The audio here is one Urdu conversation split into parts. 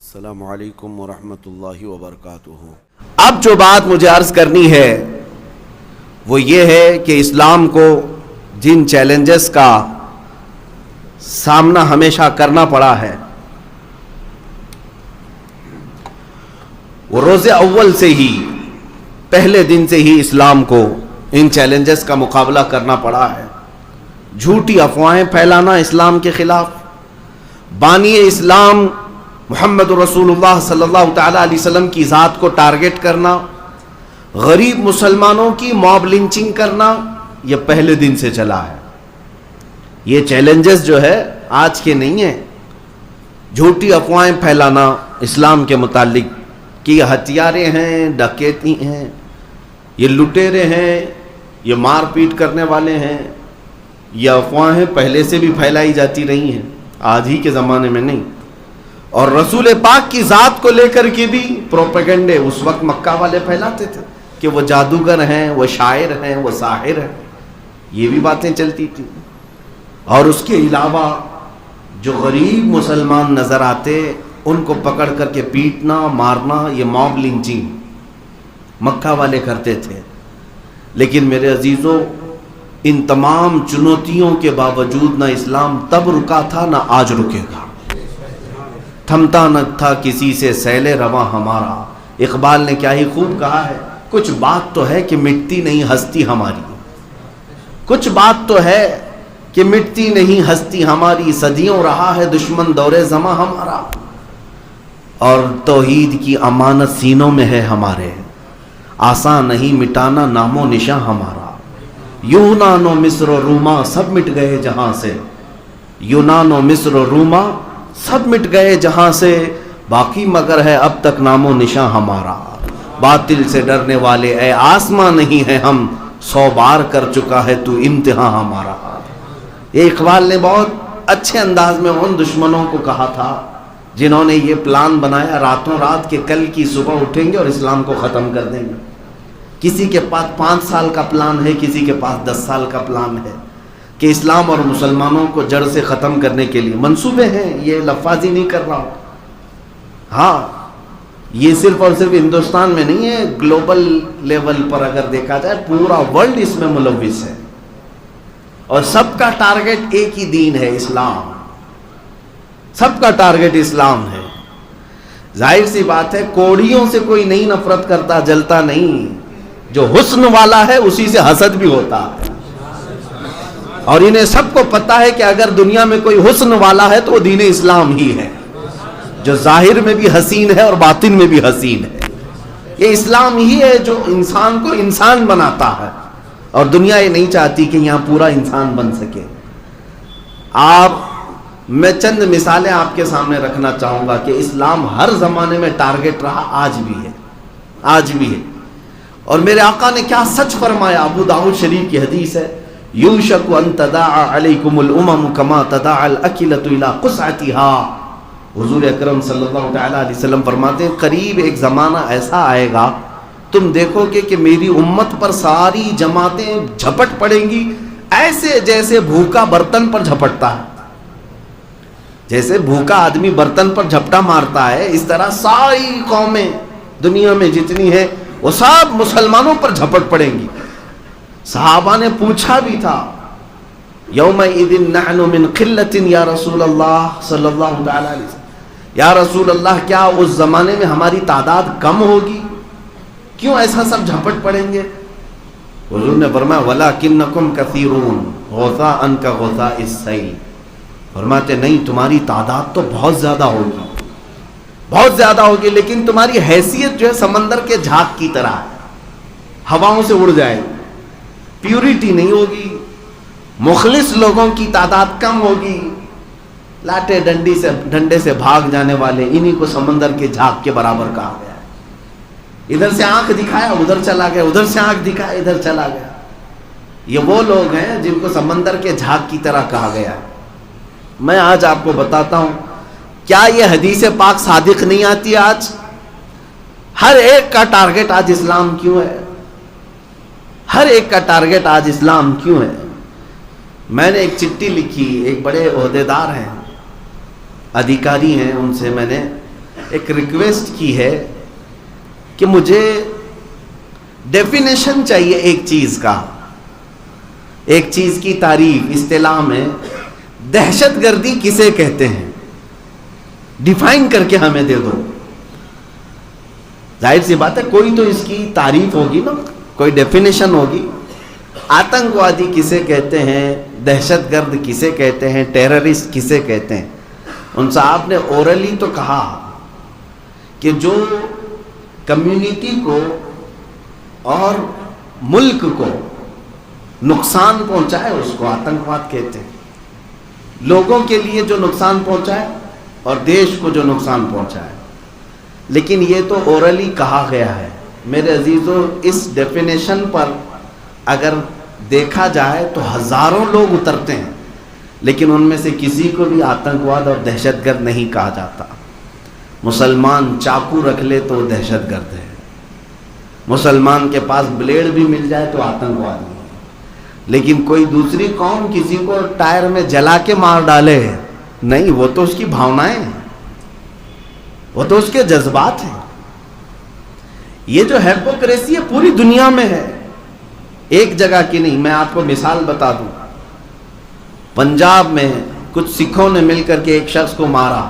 السلام علیکم ورحمۃ اللہ وبرکاتہ۔ اب جو بات مجھے عرض کرنی ہے وہ یہ ہے کہ اسلام کو جن چیلنجز کا سامنا ہمیشہ کرنا پڑا ہے وہ روز اول سے ہی، پہلے دن سے ہی اسلام کو ان چیلنجز کا مقابلہ کرنا پڑا ہے۔ جھوٹی افواہیں پھیلانا اسلام کے خلاف، بانی اسلام محمد رسول اللہ صلی اللہ تعالی علیہ وسلم کی ذات کو ٹارگٹ کرنا، غریب مسلمانوں کی موب لنچنگ کرنا، یہ پہلے دن سے چلا ہے۔ یہ چیلنجز جو ہے آج کے نہیں ہیں۔ جھوٹی افواہیں پھیلانا اسلام کے متعلق کہ یہ ہتھیارے ہیں، ڈکیتی ہیں، یہ لٹیرے ہیں، یہ مار پیٹ کرنے والے ہیں، یہ افواہیں پہلے سے بھی پھیلائی جاتی رہی ہیں، آج ہی کے زمانے میں نہیں۔ اور رسول پاک کی ذات کو لے کر کے بھی پروپیگنڈے اس وقت مکہ والے پھیلاتے تھے کہ وہ جادوگر ہیں، وہ شاعر ہیں، وہ ساحر ہیں، یہ بھی باتیں چلتی تھیں۔ اور اس کے علاوہ جو غریب مسلمان نظر آتے ان کو پکڑ کر کے پیٹنا، مارنا، یہ موب لنچنگ مکہ والے کرتے تھے۔ لیکن میرے عزیزوں، ان تمام چنوتیوں کے باوجود نہ اسلام تب رکا تھا نہ آج رکے گا۔ تھمتا نہ تھا کسی سے سیل رواں ہمارا۔ اقبال نے کیا ہی خوب کہا ہے، کچھ بات تو ہے کہ مٹتی نہیں ہستی ہماری، کچھ بات تو ہے کہ مٹتی نہیں ہستی ہماری، صدیوں رہا ہے دشمن دور زماں ہمارا، اور توحید کی امانت سینوں میں ہے ہمارے، آسان نہیں مٹانا نام و نشاں ہمارا۔ یونان و مصر و روما سب مٹ گئے جہاں سے، یونان و مصر و روما سب مٹ گئے جہاں سے، باقی مگر ہے اب تک نام و نشاں ہمارا۔ باطل سے ڈرنے والے اے آسماں نہیں ہے ہم، 100 بار کر چکا ہے تو امتحان ہمارا۔ یہ اقبال نے بہت اچھے انداز میں ان دشمنوں کو کہا تھا جنہوں نے یہ پلان بنایا راتوں رات کہ کل کی صبح اٹھیں گے اور اسلام کو ختم کر دیں گے۔ کسی کے پاس 5 سال کا پلان ہے، کسی کے پاس 10 سال کا پلان ہے کہ اسلام اور مسلمانوں کو جڑ سے ختم کرنے کے لیے منصوبے ہیں۔ یہ لفاظی نہیں کر رہا ہوں، ہاں یہ صرف اور صرف ہندوستان میں نہیں ہے، گلوبل لیول پر اگر دیکھا جائے پورا ورلڈ اس میں ملوث ہے، اور سب کا ٹارگٹ ایک ہی دین ہے، اسلام۔ سب کا ٹارگٹ اسلام ہے۔ ظاہر سی بات ہے کوڑیوں سے کوئی نہیں نفرت کرتا، جلتا نہیں، جو حسن والا ہے اسی سے حسد بھی ہوتا ہے۔ اور انہیں سب کو پتا ہے کہ اگر دنیا میں کوئی حسن والا ہے تو وہ دین اسلام ہی ہے، جو ظاہر میں بھی حسین ہے اور باطن میں بھی حسین ہے۔ یہ اسلام ہی ہے جو انسان کو انسان بناتا ہے، اور دنیا یہ نہیں چاہتی کہ یہاں پورا انسان بن سکے۔ میں چند مثالیں آپ کے سامنے رکھنا چاہوں گا کہ اسلام ہر زمانے میں ٹارگٹ رہا، آج بھی ہے، آج بھی ہے۔ اور میرے آقا نے کیا سچ فرمایا، ابو داؤد شریف کی حدیث ہے، یوشک ان تداعى علیکم الامم کما تداعى الاکلۃ الی قصعتها۔ حضور اکرم صلی اللہ تعالی علیہ وسلم فرماتے ہیں قریب ایک زمانہ ایسا آئے گا تم دیکھو گے کہ میری امت پر ساری جماعتیں جھپٹ پڑیں گی، ایسے جیسے بھوکا برتن پر جھپٹتا ہے، جیسے بھوکا آدمی برتن پر جھپٹا مارتا ہے، اس طرح ساری قومیں دنیا میں جتنی ہیں وہ سب مسلمانوں پر جھپٹ پڑیں گی۔ صحابہ نے پوچھا بھی تھا، یومئذ نحن من قلۃ یا رسول اللہ صلی اللہ علیہ وسلم، یا رسول اللہ کیا اس زمانے میں ہماری تعداد کم ہوگی؟ کیوں ایسا سب جھپٹ پڑیں گے؟ حضور نے فرمایا ولکنکم کثیرون غثاء کغثاء السیل، فرماتے نہیں تمہاری تعداد تو بہت زیادہ ہوگی، بہت زیادہ ہوگی، لیکن تمہاری حیثیت جو ہے سمندر کے جھاگ کی طرح ہے، ہواؤں سے اڑ جائے گی، پیوریٹی نہیں ہوگی، مخلص لوگوں کی تعداد کم ہوگی، لاٹے ڈنڈے سے بھاگ جانے والے انہی کو سمندر کے جھاگ کے برابر کہا گیا ہے۔ ادھر سے آنکھ دکھایا ادھر چلا گیا، ادھر سے آنکھ دکھایا ادھر چلا گیا، یہ وہ لوگ ہیں جن کو سمندر کے جھاگ کی طرح کہا گیا ہے۔ میں آج آپ کو بتاتا ہوں، کیا یہ حدیث پاک صادق نہیں آتی؟ آج ہر ایک کا ٹارگٹ آج اسلام کیوں ہے؟ ہر ایک کا ٹارگٹ آج اسلام کیوں ہے؟ میں نے ایک چٹھی لکھی، ایک بڑے عہدیدار ہیں، ادھیکاری ہیں، ان سے میں نے ایک ریکویسٹ کی ہے کہ مجھے ڈیفینیشن چاہیے ایک چیز کا، ایک چیز کی تعریف اصطلاح میں دہشت گردی کسے کہتے ہیں، ڈیفائن کر کے ہمیں دے دو۔ ظاہر سی بات ہے کوئی تو اس کی تعریف ہوگی نا، کوئی ڈیفینیشن ہوگی۔ آتنکوادی کسے کہتے ہیں، دہشت گرد کسے کہتے ہیں، ٹیررسٹ کسے کہتے ہیں؟ ان صاحب نے اورلی تو کہا کہ جو کمیونٹی کو اور ملک کو نقصان پہنچائے اس کو آتنکواد کہتے ہیں، لوگوں کے لیے جو نقصان پہنچائے اور دیش کو جو نقصان پہنچائے۔ لیکن یہ تو اورلی کہا گیا ہے میرے عزیزو، اس ڈیفینیشن پر اگر دیکھا جائے تو ہزاروں لوگ اترتے ہیں، لیکن ان میں سے کسی کو بھی آتنکواد اور دہشت گرد نہیں کہا جاتا۔ مسلمان چاقو رکھ لے تو وہ دہشت گرد ہے، مسلمان کے پاس بلیڈ بھی مل جائے تو آتنکواد نہیں، لیکن کوئی دوسری قوم کسی کو ٹائر میں جلا کے مار ڈالے نہیں، وہ تو اس کی بھاونائیں ہیں، وہ تو اس کے جذبات ہیں۔ یہ جو ہیپوکریسی ہے پوری دنیا میں ہے، ایک جگہ کی نہیں۔ میں آپ کو مثال بتا دوں، پنجاب میں کچھ سکھوں نے مل کر کے ایک شخص کو مارا،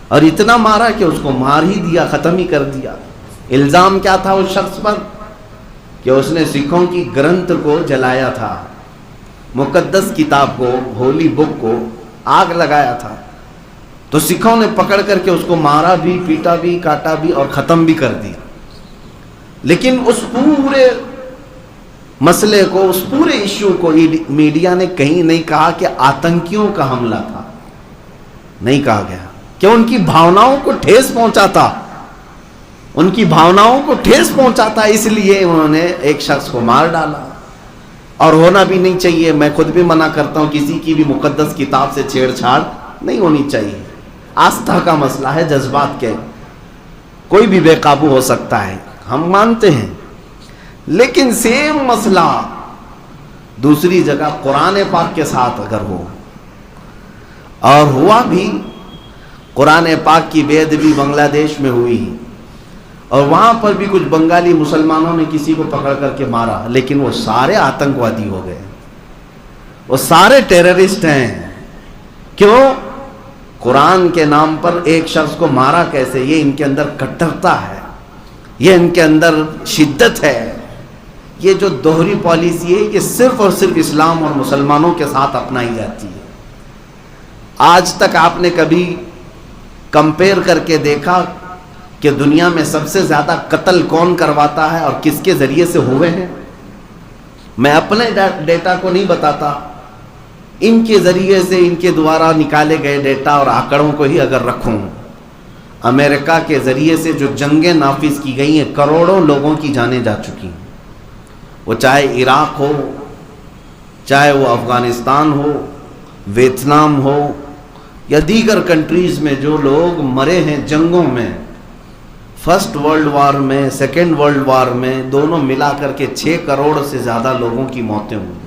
اور اتنا مارا کہ اس کو مار ہی دیا، ختم ہی کر دیا۔ الزام کیا تھا اس شخص پر؟ کہ اس نے سکھوں کی گرنتھ کو جلایا تھا، مقدس کتاب کو، ہولی بک کو آگ لگایا تھا۔ تو سکھوں نے پکڑ کر کے اس کو مارا بھی، پیٹا بھی، کاٹا بھی اور ختم بھی کر دیا۔ لیکن اس پورے مسئلے کو، اس پورے ایشو کو میڈیا نے کہیں نہیں کہا کہ آتنکیوں کا حملہ تھا، نہیں کہا گیا کہ ان کی بھاوناؤں کو ٹھیس پہنچا تھا، ان کی بھاوناؤں کو ٹھیس پہنچا تھا، اس لیے انہوں نے ایک شخص کو مار ڈالا۔ اور ہونا بھی نہیں چاہیے، میں خود بھی منع کرتا ہوں، کسی کی بھی مقدس کتاب سے چھیڑ چھاڑ نہیں ہونی چاہیے۔ آستھا کا مسئلہ ہے، جذبات کے، کوئی بھی بے قابو ہو سکتا ہے، ہم مانتے ہیں۔ لیکن سیم مسئلہ دوسری جگہ قرآن پاک کے ساتھ اگر ہو، اور ہوا بھی، قرآن پاک کی بے ادبی بنگلہ دیش میں ہوئی، اور وہاں پر بھی کچھ بنگالی مسلمانوں نے کسی کو پکڑ کر کے مارا، لیکن وہ سارے آتنکوادی ہو گئے، وہ سارے ٹیررسٹ ہیں۔ کیوں؟ قرآن کے نام پر ایک شخص کو مارا کیسے؟ یہ ان کے اندر کٹرتا ہے، یہ ان کے اندر شدت ہے، یہ جو دوہری پالیسی ہے یہ صرف اور صرف اسلام اور مسلمانوں کے ساتھ اپنائی جاتی ہے۔ آج تک آپ نے کبھی کمپیئر کر کے دیکھا کہ دنیا میں سب سے زیادہ قتل کون کرواتا ہے اور کس کے ذریعے سے ہوئے ہیں؟ میں اپنے ڈیٹا کو نہیں بتاتا، ان کے ذریعے سے، ان کے دوارا نکالے گئے ڈیٹا اور آنکڑوں کو ہی اگر رکھوں، امریکہ کے ذریعے سے جو جنگیں نافذ کی گئی ہیں، کروڑوں لوگوں کی جانیں جا چکی ہیں، وہ چاہے عراق ہو، چاہے وہ افغانستان ہو، ویتنام ہو، یا دیگر کنٹریز میں جو لوگ مرے ہیں جنگوں میں، فرسٹ ورلڈ وار میں، سیکنڈ ورلڈ وار میں، دونوں ملا کر کے 6 کروڑ سے زیادہ لوگوں کی موتیں ہوئی۔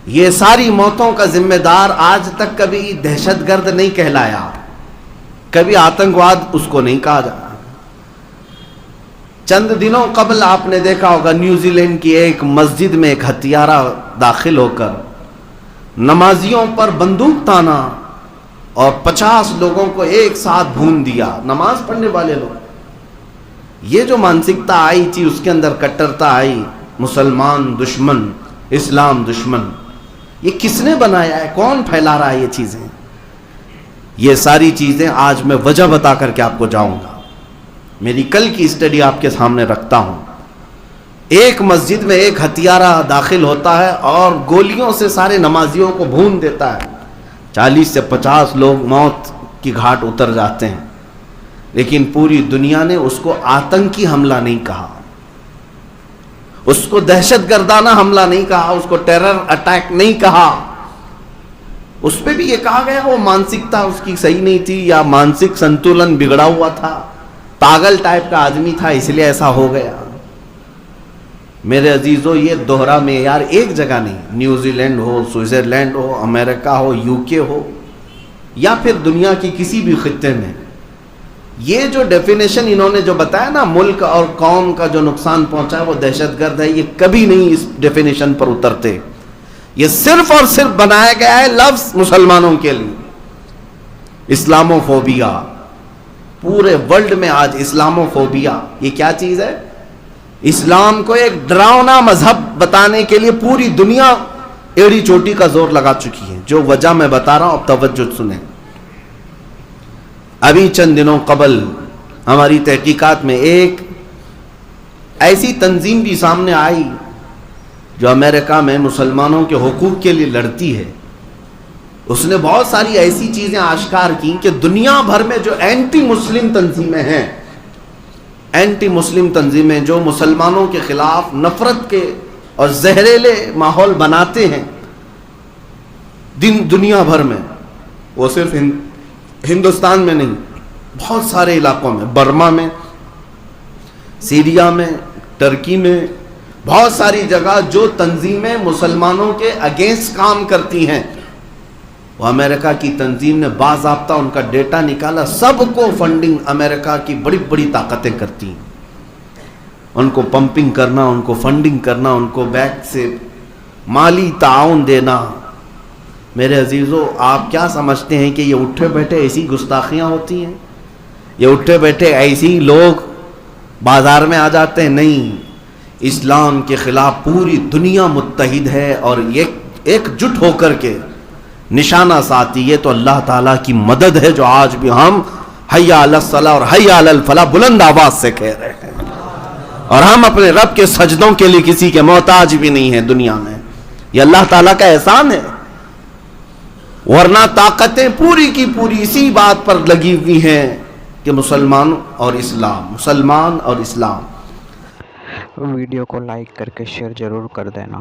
یہ ساری موتوں کا ذمہ دار آج تک کبھی دہشت گرد نہیں کہلایا، کبھی آتنکواد اس کو نہیں کہا جاتا۔ چند دنوں قبل آپ نے دیکھا ہوگا نیوزی لینڈ کی ایک مسجد میں ایک ہتھیارہ داخل ہو کر نمازیوں پر بندوق تانا اور 50 لوگوں کو ایک ساتھ بھون دیا، نماز پڑھنے والے لوگ۔ یہ جو مانسکتا آئی تھی، اس کے اندر کٹرتا آئی، مسلمان دشمن، اسلام دشمن، یہ کس نے بنایا ہے؟ کون پھیلا رہا ہے یہ چیزیں؟ یہ ساری چیزیں آج میں وجہ بتا کر کے آپ کو جاؤں گا۔ میری کل کی اسٹڈی آپ کے سامنے رکھتا ہوں۔ ایک مسجد میں ایک ہتھیارہ داخل ہوتا ہے اور گولیوں سے سارے نمازیوں کو بھون دیتا ہے، 40 سے 50 لوگ موت کی گھاٹ اتر جاتے ہیں، لیکن پوری دنیا نے اس کو آتنکی حملہ نہیں کہا، اس کو دہشت گردانہ حملہ نہیں کہا، اس کو ٹیرر اٹیک نہیں کہا۔ اس پہ بھی یہ کہا گیا وہ مانسکتا اس کی صحیح نہیں تھی، یا مانسک سنتولن بگڑا ہوا تھا، پاگل ٹائپ کا آدمی تھا، اس لیے ایسا ہو گیا۔ میرے عزیزو، یہ دوہرا معیار ایک جگہ نہیں، نیوزی لینڈ ہو، سوئٹزرلینڈ ہو، امریکہ ہو، UK ہو، یا پھر دنیا کی کسی بھی خطے میں یہ جو ڈیفینیشن انہوں نے جو بتایا نا ملک اور قوم کا جو نقصان پہنچا ہے وہ دہشت گرد ہے، یہ کبھی نہیں اس ڈیفینیشن پر اترتے. یہ صرف اور صرف بنایا گیا ہے لفظ مسلمانوں کے لیے. اسلامو فوبیا، پورے ورلڈ میں آج اسلامو فوبیا یہ کیا چیز ہے؟ اسلام کو ایک ڈراؤنا مذہب بتانے کے لیے پوری دنیا ایڑی چوٹی کا زور لگا چکی ہے. جو وجہ میں بتا رہا ہوں اب توجہ سنیں. ابھی چند دنوں قبل ہماری تحقیقات میں ایک ایسی تنظیم بھی سامنے آئی جو امریکہ میں مسلمانوں کے حقوق کے لیے لڑتی ہے. اس نے بہت ساری ایسی چیزیں آشکار کی کہ دنیا بھر میں جو اینٹی مسلم تنظیمیں ہیں، اینٹی مسلم تنظیمیں جو مسلمانوں کے خلاف نفرت کے اور زہریلے ماحول بناتے ہیں دنیا بھر میں، وہ صرف ہندوستان میں نہیں، بہت سارے علاقوں میں، برما میں، سیریا میں، ترکی میں، بہت ساری جگہ جو تنظیمیں مسلمانوں کے اگینسٹ کام کرتی ہیں، وہ امریکہ کی تنظیم نے باضابطہ ان کا ڈیٹا نکالا. سب کو فنڈنگ امریکہ کی بڑی بڑی طاقتیں کرتی ہیں، ان کو پمپنگ کرنا، ان کو فنڈنگ کرنا، ان کو بیک سے مالی تعاون دینا. میرے عزیزو، آپ کیا سمجھتے ہیں کہ یہ اٹھے بیٹھے ایسی گستاخیاں ہوتی ہیں؟ یہ اٹھے بیٹھے ایسی لوگ بازار میں آ جاتے ہیں؟ نہیں. اسلام کے خلاف پوری دنیا متحد ہے اور ایک جٹ ہو کر کے نشانہ ساتھی. یہ تو اللہ تعالیٰ کی مدد ہے جو آج بھی ہم حی علی الصلاۃ اور حی علی الفلاح بلند آواز سے کہہ رہے ہیں، اور ہم اپنے رب کے سجدوں کے لیے کسی کے محتاج بھی نہیں ہیں دنیا میں. یہ اللہ تعالیٰ کا احسان ہے، ورنہ طاقتیں پوری کی پوری اسی بات پر لگی ہوئی ہیں کہ مسلمان اور اسلام، مسلمان اور اسلام. ویڈیو کو لائک کر کے شیئر ضرور کر دینا.